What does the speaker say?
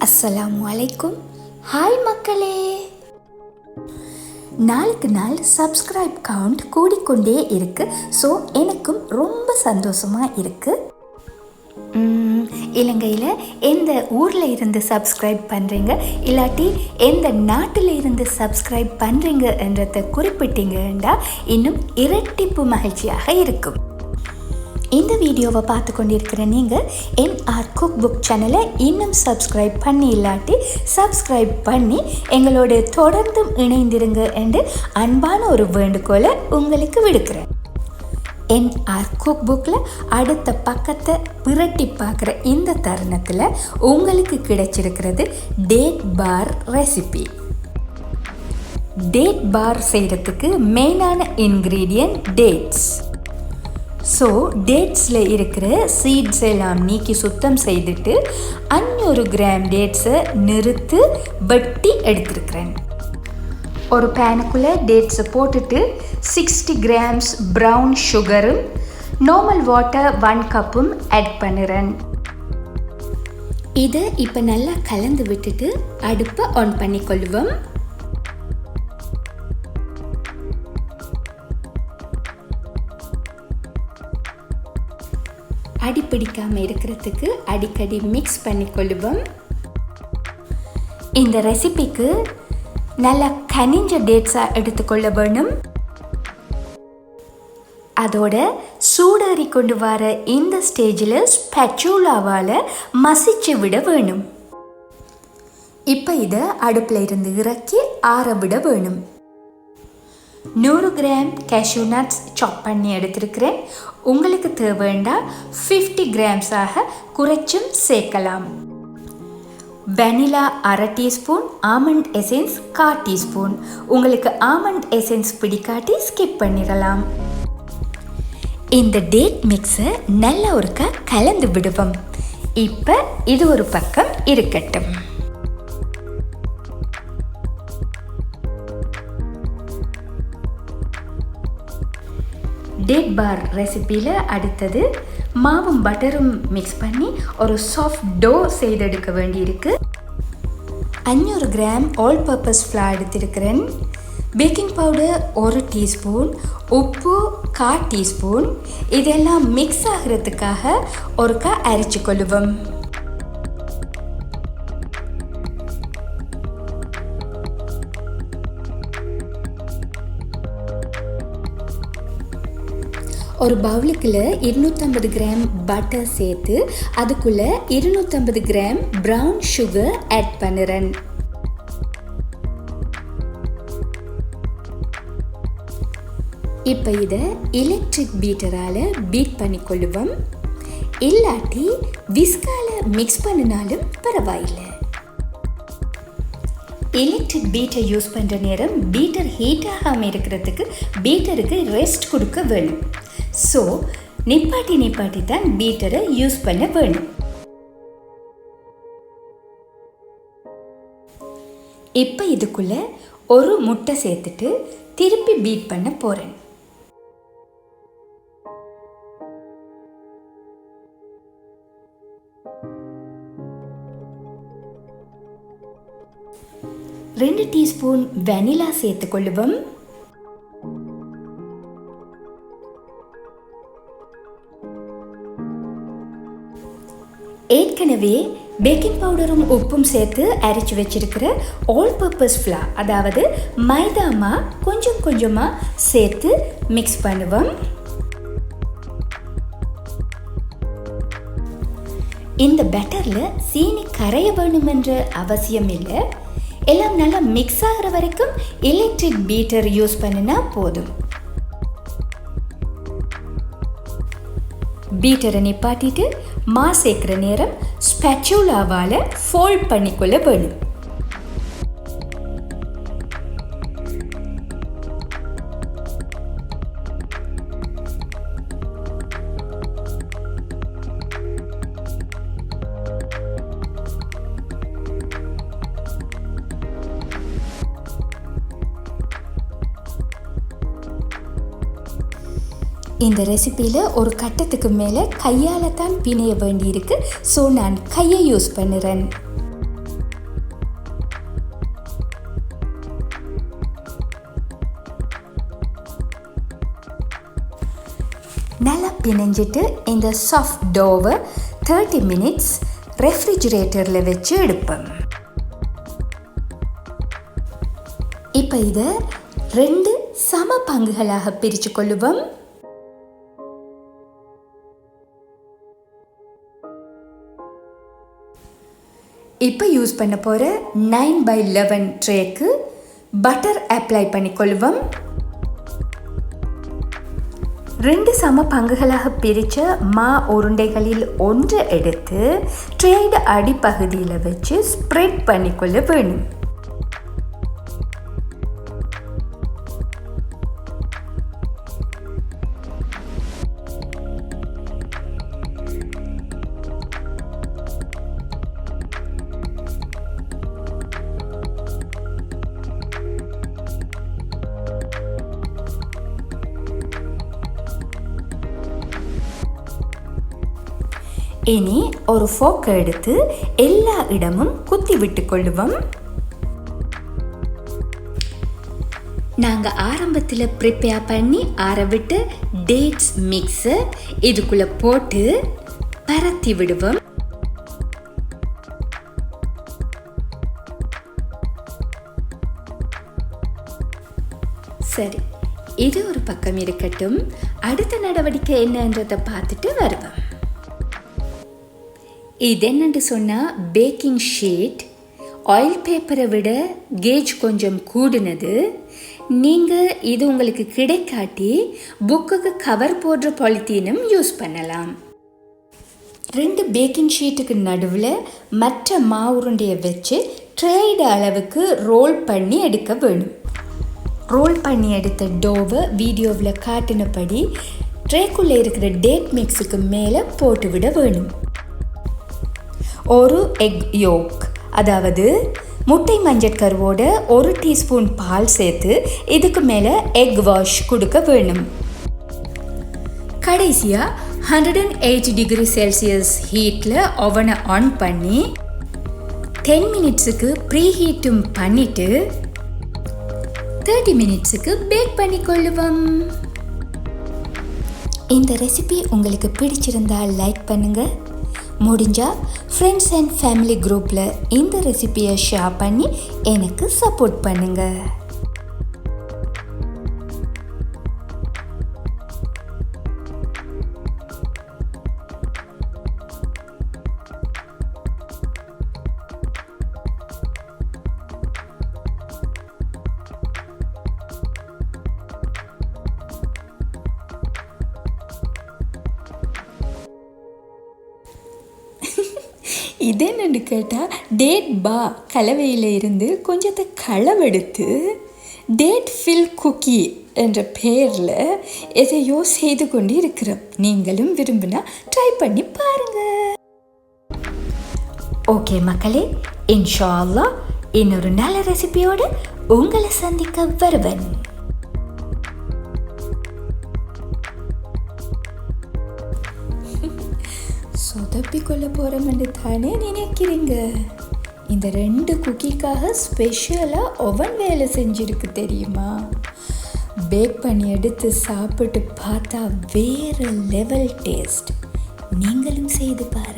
அஸ்ஸலாமு அலைக்கும். ஹாய் மக்களே, நாளுக்கு நாள் சப்ஸ்கிரைப் கவுண்ட் கூடிக்கொண்டே இருக்குது. ஸோ எனக்கும் ரொம்ப சந்தோஷமாக இருக்குது. இலங்கையில் எந்த ஊரில் இருந்து சப்ஸ்கிரைப் பண்ணுறீங்க, இல்லாட்டி எந்த நாட்டில் இருந்து சப்ஸ்கிரைப் பண்ணுறீங்க என்றதை குறிப்பிட்டீங்கன்னா இன்னும் இரட்டிப்பு மகிழ்ச்சியாக இருக்கும். இந்த வீடியோவை பார்த்து கொண்டிருக்கிற நீங்கள் NR குக் புக் சேனலை இன்னும் சப்ஸ்கிரைப் பண்ணி இல்லாட்டி சப்ஸ்கிரைப் பண்ணி எங்களோட தொடர்ந்தும் இணைந்திருங்க என்று அன்பான ஒரு வேண்டுகோளை உங்களுக்கு விடுக்கிறேன். NR குக் புக்கில் அடுத்த பக்கத்தை விரட்டி பார்க்குற இந்த தருணத்தில் உங்களுக்கு கிடைச்சிருக்கிறது டேட் பார் ரெசிபி. டேட் பார் செய்கிறதுக்கு மெயினான இன்க்ரீடியன்ட் டேட்ஸ். ஸோ டேட்ஸில் இருக்கிற சீட்ஸ் எல்லாம் நீக்கி சுத்தம் செய்துட்டு 500 கிராம் டேட்ஸை நிறுத்து வெட்டி எடுத்துருக்கிறேன். ஒரு பேனுக்குள்ளே டேட்ஸை போட்டுட்டு 60 கிராம்ஸ் ப்ரௌன் சுகரும் நார்மல் வாட்டர் 1 கப்பும் ஆட் பண்ணுறேன். இதை இப்போ நல்லா கலந்து விட்டுட்டு அடுப்பை ஆன் பண்ணிக்கொள்வோம். அடிப்பிடிக்காமல் இருக்கிறதுக்கு அடிக்கடி மிக்ஸ் பண்ணிக்கொள்வோம். இந்த ரெசிபிக்கு நல்லா கனிஞ்ச டேட்ஸாக எடுத்துக்கொள்ள வேணும். அதோட சூடாரி கொண்டு வர இந்த ஸ்டேஜில் ஸ்பேச்சுலாவால் மசிச்சு விட வேணும். இப்போ இதை அடுப்பில் இருந்து இறக்கி ஆற விட வேணும். 100 கிராம் கேஷ்யூ நட்ஸ் சாப் பண்ணி எடுத்துருக்கிறேன். உங்களுக்கு தேவைண்டா 50 கிராம்ஸாக குறைச்சும் சேர்க்கலாம். Vanilla 1/2 teaspoon, almond essence 1/4 teaspoon. உங்களுக்கு ஆமண்ட் எசன்ஸ் பிடிக்காட்டி ஸ்கிப் பண்ணிடலாம். இந்த டேட் மிக்ஸை நல்ல ஒருக்கா கலந்து விடுவோம். இப்போ இது ஒரு பக்கம் இருக்கட்டும். டேட் பார் ரெசிப்பியில் அடுத்தது மாவும் பட்டரும் மிக்ஸ் பண்ணி ஒரு சாஃப்ட் டோ செய்தெடுக்க வேண்டியிருக்கு. 500 கிராம் ஆல் பர்பஸ் ஃப்ளார் எடுத்திருக்கிறேன். பேக்கிங் பவுடர் 1 டீஸ்பூன், உப்பு 1/4 டீஸ்பூன். இதெல்லாம் மிக்ஸ் ஆகிறதுக்காக ஒருக்கா அரைச்சி கொள்ளுவோம். ஒரு பவுலுக்குள்ள 250 கிராம் பட்டர் சேர்த்து அதுக்குள்ள 250 கிராம் ப்ரௌன் சுகர் ஆட் பண்ணுறேன். இப்போ இதை எலக்ட்ரிக் பீட்டரால் பீட் பண்ணிக்கொள்ளுவோம். இல்லாட்டி விஸ்கால மிக்ஸ் பண்ணினாலும் பரவாயில்லை. எலக்ட்ரிக் பீட்டர் யூஸ் பண்ணுற நேரம் பீட்டர் ஹீட் ஆகாமல் இருக்கிறதுக்கு பீட்டருக்கு ரெஸ்ட் கொடுக்க வேணும். ஸோ நிப்பாட்டி தான் பீட்டரை யூஸ் பண்ண வேணும். இப்போ இதுக்குள்ள ஒரு முட்டை சேர்த்துட்டு திருப்பி பீட் பண்ண போகிறேன். ரெண்டு டீஸ்பூன் வெனிலா சேர்த்துக்கொள்ளுவோம். ஏற்கனவே பேக்கிங் பவுடரும் உப்பும் சேர்த்து அரைச்சி வச்சிருக்கிற ஆல் பர்பஸ் ஃப்ளார், அதாவது மைதாமா கொஞ்சம் கொஞ்சமாக சேர்த்து மிக்ஸ் பண்ணுவோம். இந்த பேட்டரில் சீனி கரைய வேணுமென்ற அவசியம் இல்லை. எல்லாம் நல்லா மிக்ஸ் ஆகிற வரைக்கும் எலக்ட்ரிக் பீட்டர் யூஸ் பண்ணினா போதும். பீட்டரை நிப்பாட்டிட்டு மா சேர்க்குற நேரம் ஸ்பேச்சுலாவால் ஃபோல்ட் பண்ணிக்கொள்ள வேணும். இந்த ரெசிப்பியில் ஒரு கட்டத்துக்கு மேலே கையால் தான் பிணைய வேண்டியிருக்கு. ஸோ நான் கையை யூஸ் பண்ணுறேன். பிணைஞ்சிட்டு இந்த சாஃப்ட் டோவை 30 மினிட்ஸ் ரெஃப்ரிஜிரேட்டரில் வச்சு எடுப்பேன். இப்போ இதை 2 சம பங்குகளாக பிரித்து கொள்ளுவோம். இப்போ யூஸ் பண்ண போகிற 9x11 ட்ரேக்கு பட்டர் அப்ளை பண்ணிக்கொள்வோம். 2 சம பங்குகளாக பிரித்த மா உருண்டைகளில் ஒன்று எடுத்து ட்ரேட அடிப்பகுதியில் வச்சு ஸ்ப்ரெட் பண்ணிக்கொள்ள வேணும். இனி ஒரு ஃபோக் எடுத்து எல்லா இடமும் குத்தி விட்டு கொள்ளுவோம். நாங்கள் ஆரம்பத்தில் ப்ரிப்பேர் பண்ணி ஆறவிட்டு டேட்ஸ் மிக்ஸை இதுக்குள்ளே போட்டு பரத்தி விடுவோம். சரி, இது ஒரு பக்கம் இருக்கட்டும். அடுத்த நடவடிக்கை என்னன்றதை பார்த்துட்டு வருவோம். இது என்னென்று சொன்னால் பேக்கிங் ஷீட் ஆயில் பேப்பரை விட கேஜ் கொஞ்சம் கூடுனது. நீங்கள் இது உங்களுக்கு கிடைக்காட்டி புக்குக்கு கவர் போடுற பாலித்தீனும் யூஸ் பண்ணலாம். 2 பேக்கிங் ஷீட்டுக்கு நடுவில் மற்ற மாவுருண்டையை வச்சு ட்ரேட அளவுக்கு ரோல் பண்ணி எடுக்க வேணும். ரோல் பண்ணி எடுத்த டோவை வீடியோவில் காட்டினபடி ட்ரேக்குள்ளே இருக்கிற டேட் மிக்ஸுக்கு மேலே போட்டு விட வேணும். ஒரு எக் யோக், அதாவது முட்டை மஞ்சட்கருவோட 1 டீஸ்பூன் பால் சேர்த்து இதுக்கு மேலே எக் வாஷ் கொடுக்க வேணும். கடைசியாக 180 டிகிரி செல்சியஸ் ஹீட்டில் ஓவனை ஆன் பண்ணி 10 மினிட்ஸுக்கு ப்ரீ ஹீட்டும் பண்ணிவிட்டு 30 மினிட்ஸுக்கு பேக் பண்ணிக்கொள்ளுவோம். இந்த ரெசிபி உங்களுக்கு பிடிச்சிருந்தால் லைக் பண்ணுங்கள். முடிஞ்சால் ஃப்ரெண்ட்ஸ் அண்ட் ஃபேமிலி குரூப்பில் இந்த ரெசிபியை ஷேர் பண்ணி எனக்கு சப்போர்ட் பண்ணுங்கள். இது என்னென்னு கேட்டால் டேட் பா கலவையில் இருந்து கொஞ்சத்தை களவெடுத்து டேட் ஃபில் குக்கி என்ற பெயரில் எதையோ செய்து கொண்டு இருக்கிறோம். நீங்களும் விரும்பினா ட்ரை பண்ணி பாருங்கள். ஓகே மக்களே, இன்ஷா அல்லாஹ் இன்னொரு நல்ல ரெசிபியோடு உங்களை சந்திக்க வருவேன். சொதப்பிக்கொள்ள போகிறோம்னு தானே நினைக்கிறீங்க? இந்த 2 குக்கிக்காக ஸ்பெஷலாக ஓவன் வேலை செஞ்சுருக்கு தெரியுமா? பேக் பண்ணி எடுத்து சாப்பிட்டு பார்த்தா வேறு லெவல் டேஸ்ட். நீங்களும் செய்து பாருங்கள்.